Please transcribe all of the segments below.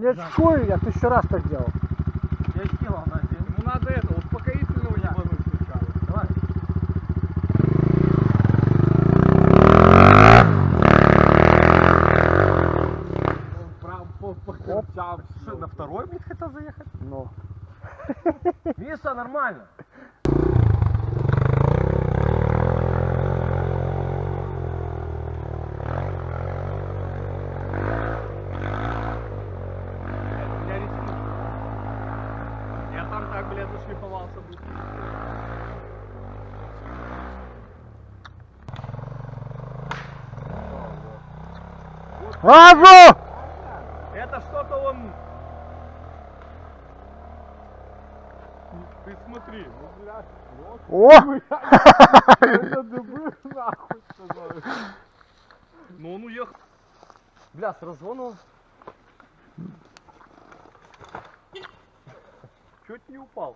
Не очкую, я 1000 раз так делал. Я сделал на один. Ему надо это, успокоительного ебануть сначала. Давай. Что, на второй, блядь, хотел заехать? Ну. Миша, нормально. У меня ресницы. Я там так, блядь, зашлифовался быстро. Газу! Это что-то он... Ты смотри, ну, блядь, вот. О! Это дыбы, нахуй, сказали. Ну он уехал. Бля, с разгону. Чуть не упал.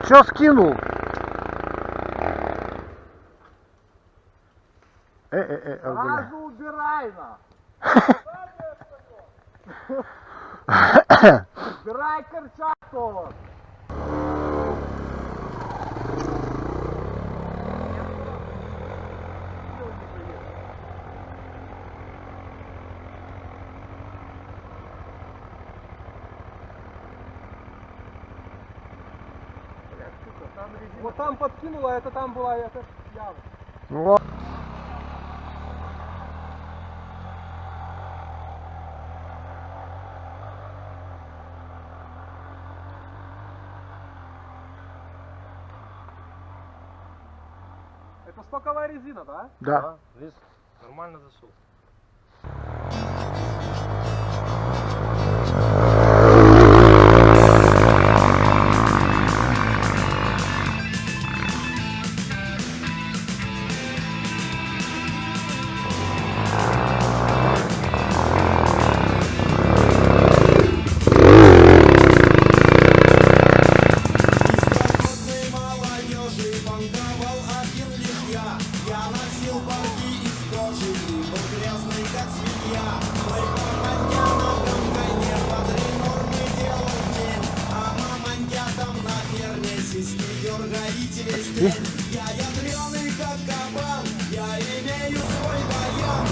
Все скинул. Газу убирай, на. Убирай перчатку. Вот там подкинула, это там была эта яма. Вот. Это стоковая резина, да? Да. Видишь, нормально зашел. Я ядреный как кабан, я имею свой баян,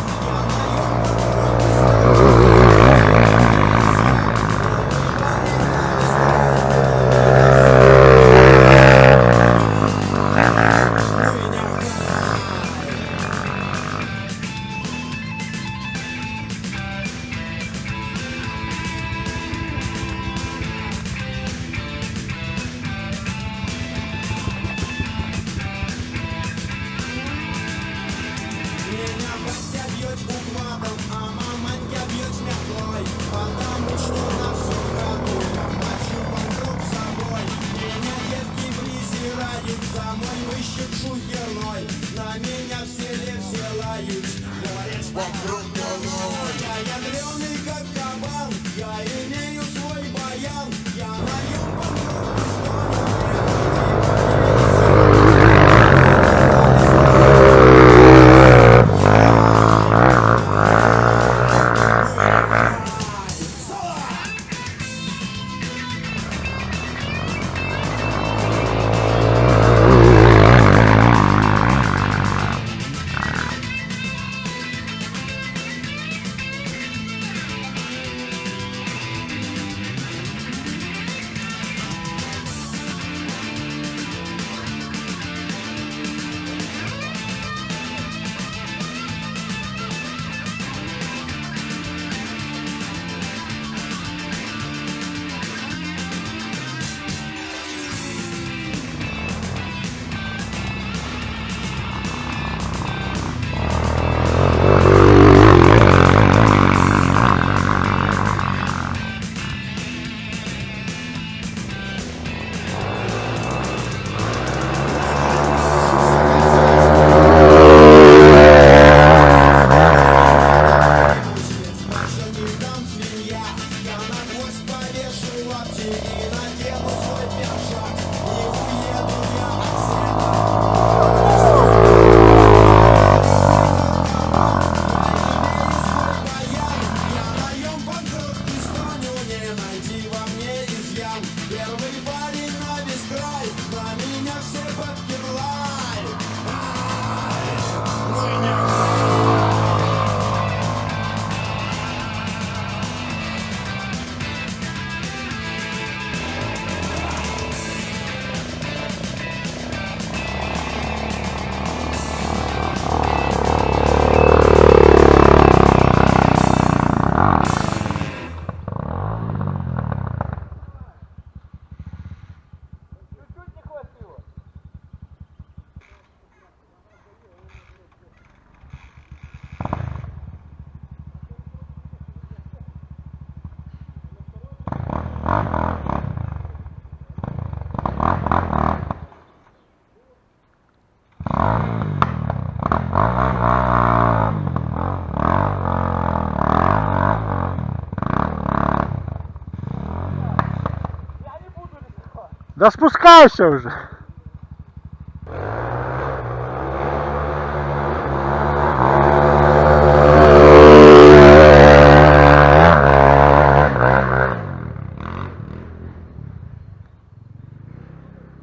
Да спускайся уже.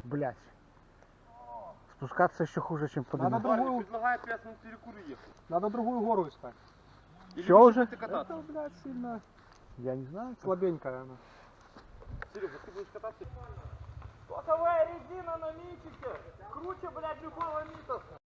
Блять. Спускаться еще хуже, чем Надо подниматься. другую, Предлагаю опять на перекур ехать. надо другую гору искать. Все уже? Это, блядь, сильно Я не знаю. слабенькая она. Серега, ты будешь кататься? Токовая резина на митике. Круче, блядь, любого митоса.